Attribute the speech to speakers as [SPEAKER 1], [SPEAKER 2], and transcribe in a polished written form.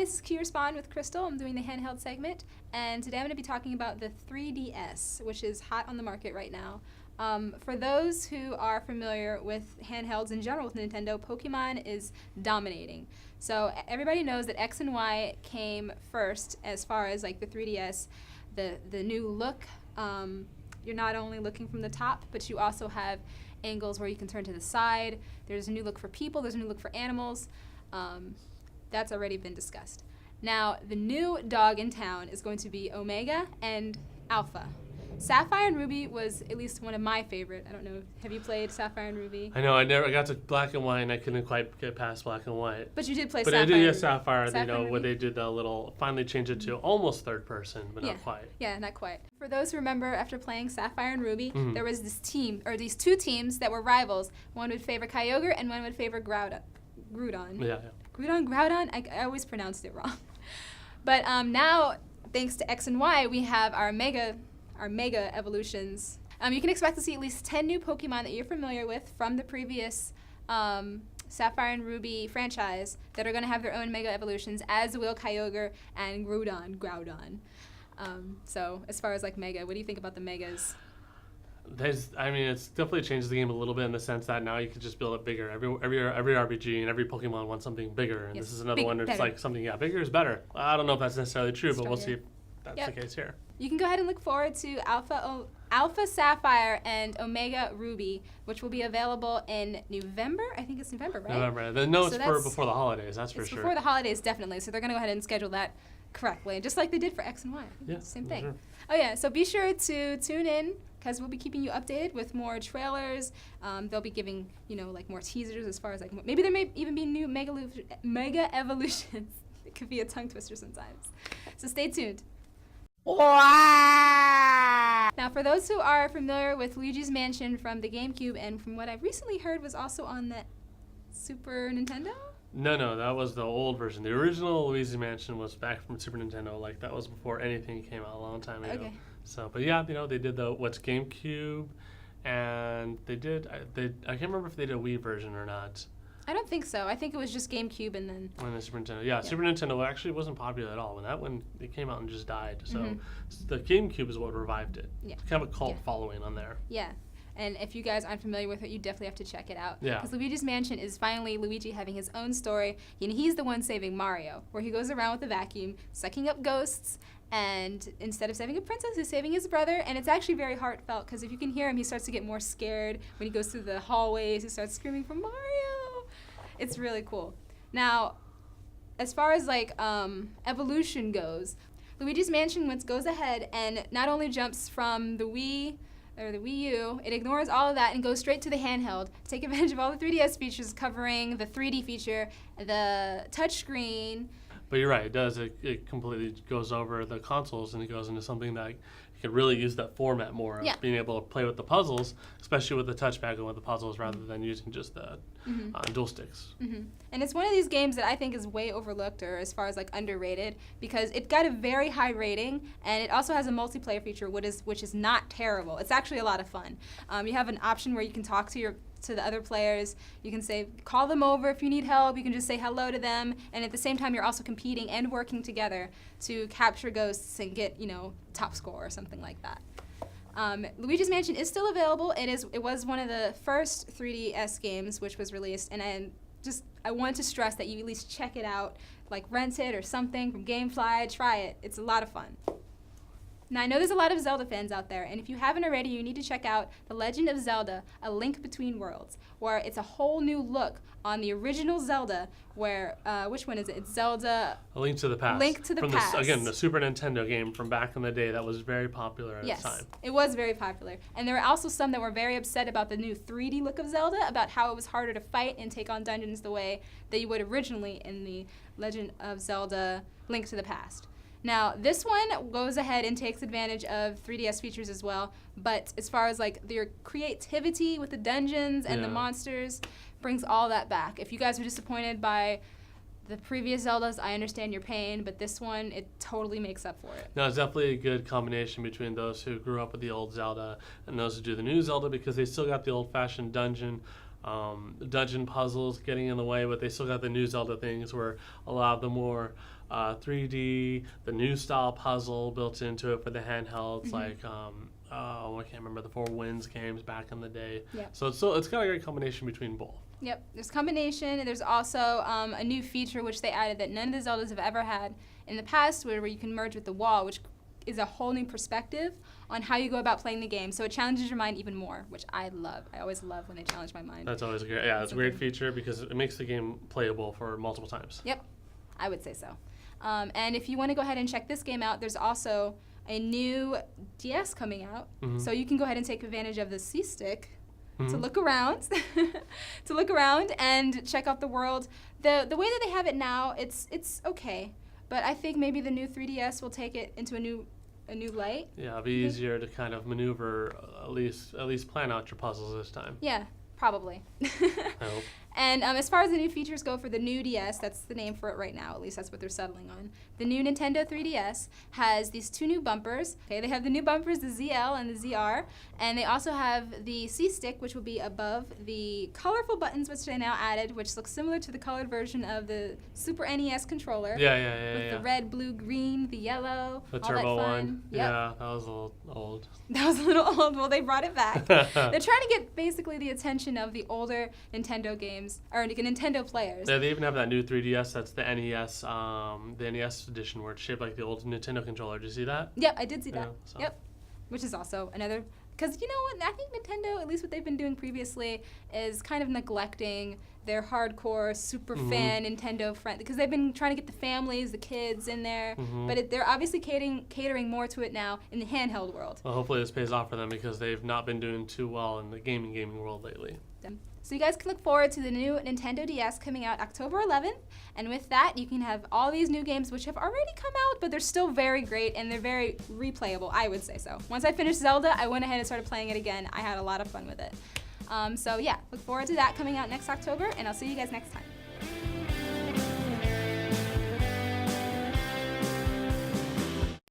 [SPEAKER 1] this is Respawn with Krystal. I'm doing the handheld segment, and today I'm going to be talking about the 3DS, which is hot on the market right now. For those who are familiar with handhelds in general with Nintendo, Pokemon is dominating. So everybody knows that X and Y came first as far as like the 3DS, the new look. You're not only looking from the top, but you also have angles where you can turn to the side. There's a new look for people, there's a new look for animals. That's already been discussed. Now, the new dog in town is going to be Omega and Alpha. Sapphire and Ruby was at least one of my favorite. I don't know, have you played Sapphire and Ruby?
[SPEAKER 2] I know, I got to Black and White and I couldn't quite get past Black and White.
[SPEAKER 1] But you did play
[SPEAKER 2] But
[SPEAKER 1] Sapphire.
[SPEAKER 2] I did get Sapphire,
[SPEAKER 1] Sapphire
[SPEAKER 2] you know, where they did the little, finally changed it to almost third person, but not quite.
[SPEAKER 1] Yeah, not quite. For those who remember, after playing Sapphire and Ruby, there was this team, or these two teams that were rivals. One would favor Kyogre and one would favor Groudon.
[SPEAKER 2] Yeah.
[SPEAKER 1] Groudon? I always pronounced it wrong. But now, thanks to X and Y, we have our mega evolutions. You can expect to see at least 10 new Pokemon that you're familiar with from the previous Sapphire and Ruby franchise that are going to have their own mega evolutions, as will Kyogre and Groudon. So as far as like mega, what do you think about the megas?
[SPEAKER 2] It's definitely changed the game a little bit in the sense that now you can just build it bigger. Every RPG and every Pokemon wants something bigger, and this is another one that's better. Like something, bigger is better. I don't know if that's necessarily true, but we'll see if that's the case here.
[SPEAKER 1] You can go ahead and look forward to Alpha Sapphire and Omega Ruby, which will be available in November. I think it's November, right?
[SPEAKER 2] November. It's for before the holidays, that's for sure.
[SPEAKER 1] Before the holidays, definitely. So they're going to go ahead and schedule that correctly, just like they did for X and Y.
[SPEAKER 2] Yeah,
[SPEAKER 1] same thing.
[SPEAKER 2] Sure.
[SPEAKER 1] Oh yeah, so be sure to tune in because we'll be keeping you updated with more trailers. They'll be giving, like more teasers as far as like maybe there may even be new mega evolutions. It could be a tongue twister sometimes. So stay tuned. Now, for those who are familiar with Luigi's Mansion from the GameCube, and from what I've recently heard was also on the Super Nintendo?
[SPEAKER 2] No, that was the old version. The original Luigi's Mansion was back from Super Nintendo. Like, that was before anything came out a long time ago.
[SPEAKER 1] Okay.
[SPEAKER 2] So, but yeah, they did what's GameCube, and they did, I can't remember if they did a Wii version or not.
[SPEAKER 1] I don't think so. I think it was just GameCube and then...
[SPEAKER 2] When the Super Nintendo. Yeah, Super Nintendo actually wasn't popular at all. When it came out and just died. So the GameCube is what revived it.
[SPEAKER 1] Yeah.
[SPEAKER 2] It's kind of a cult following on there.
[SPEAKER 1] Yeah. And if you guys aren't familiar with it, you definitely have to check it out.
[SPEAKER 2] Yeah.
[SPEAKER 1] Because Luigi's Mansion is finally Luigi having his own story. And he's the one saving Mario, where he goes around with a vacuum, sucking up ghosts, and instead of saving a princess, he's saving his brother. And it's actually very heartfelt, because if you can hear him, he starts to get more scared. When he goes through the hallways, he starts screaming for Mario. It's really cool. Now, as far as like evolution goes, Luigi's Mansion goes ahead and not only jumps from the Wii or the Wii U, it ignores all of that and goes straight to the handheld to take advantage of all the 3DS features, covering the 3D feature, the touchscreen.
[SPEAKER 2] But you're right, it does. It completely goes over the consoles and it goes into something that you could really use that format more of being able to play with the puzzles, especially with the touchpad and with the puzzles rather than using just the dual sticks.
[SPEAKER 1] And it's one of these games that I think is way overlooked, or as far as like underrated, because it got a very high rating, and it also has a multiplayer feature which is not terrible. It's actually a lot of fun. You have an option where you can talk to the other players. You can call them over if you need help. You can just say hello to them, and at the same time you're also competing and working together to capture ghosts and get top score or something like that. Luigi's Mansion is still available. It was one of the first 3DS games which was released, and I want to stress that you at least check it out, like rent it or something from GameFly. Try it. It's a lot of fun. Now, I know there's a lot of Zelda fans out there, and if you haven't already, you need to check out The Legend of Zelda: A Link Between Worlds, where it's a whole new look on the original Zelda, where, which one is it? It's Zelda...
[SPEAKER 2] A Link to the Past.
[SPEAKER 1] Link to the Past.
[SPEAKER 2] Again, the Super Nintendo game from back in the day that was very popular at the time.
[SPEAKER 1] Yes, it was very popular. And there were also some that were very upset about the new 3D look of Zelda, about how it was harder to fight and take on dungeons the way that you would originally in the Legend of Zelda: Link to the Past. Now, this one goes ahead and takes advantage of 3DS features as well, but as far as like their creativity with the dungeons and the monsters, brings all that back. If you guys were disappointed by the previous Zeldas, I understand your pain, but this one, it totally makes up for it.
[SPEAKER 2] No, it's definitely a good combination between those who grew up with the old Zelda and those who do the new Zelda, because they still got the old-fashioned dungeon puzzles getting in the way, but they still got the new Zelda things where a lot of the more 3D, the new style puzzle built into it for the handhelds, like I can't remember the Four Winds games back in the day.
[SPEAKER 1] Yep.
[SPEAKER 2] So it's got a great combination between both.
[SPEAKER 1] Yep, there's combination, and there's also a new feature which they added that none of the Zeldas have ever had in the past, where you can merge with the wall, which is a whole new perspective on how you go about playing the game. So it challenges your mind even more, which I love. I always love when they challenge my mind.
[SPEAKER 2] That's always great. Yeah, it's a great feature because it makes the game playable for multiple times.
[SPEAKER 1] Yep, I would say so. And if you want to go ahead and check this game out, there's also a new DS coming out. So you can go ahead and take advantage of the C-Stick to look around, and check out the world. The way that they have it now, it's okay, but I think maybe the new 3DS will take it into a new light.
[SPEAKER 2] Yeah, it'll be easier to kind of maneuver, at least plan out your puzzles this time.
[SPEAKER 1] Yeah, probably.
[SPEAKER 2] I hope.
[SPEAKER 1] And as far as the new features go for the new DS, that's the name for it right now, at least that's what they're settling on. The new Nintendo 3DS has these two new bumpers. Okay, they have the new bumpers, the ZL and the ZR, and they also have the C-Stick, which will be above the colorful buttons, which they now added, which looks similar to the colored version of the Super NES controller.
[SPEAKER 2] Yeah.
[SPEAKER 1] With the red, blue, green, the yellow,
[SPEAKER 2] the
[SPEAKER 1] all
[SPEAKER 2] turbo
[SPEAKER 1] that fun.
[SPEAKER 2] one.
[SPEAKER 1] Yep.
[SPEAKER 2] Yeah, that was a little old.
[SPEAKER 1] That was a little old. Well, they brought it back. They're trying to get basically the attention of the older Nintendo games, or Nintendo players.
[SPEAKER 2] Yeah, they even have that new 3DS. That's the NES edition, where it's shaped like the old Nintendo controller. Did you see that?
[SPEAKER 1] Yep, I did see that.
[SPEAKER 2] Yeah, so.
[SPEAKER 1] Yep, which is also another. Because you know what, I think Nintendo, at least what they've been doing previously, is kind of neglecting their hardcore super fan Nintendo friend, because they've been trying to get the families, the kids in there, but they're obviously catering more to it now in the handheld world.
[SPEAKER 2] Well, hopefully this pays off for them, because they've not been doing too well in the gaming world lately.
[SPEAKER 1] So you guys can look forward to the new Nintendo DS coming out October 11th, and with that you can have all these new games which have already come out, but they're still very great and they're very replayable, I would say so. Once I finished Zelda, I went ahead and started playing it again. I had a lot of fun with it. So yeah, look forward to that coming out next October, and I'll see you guys next time.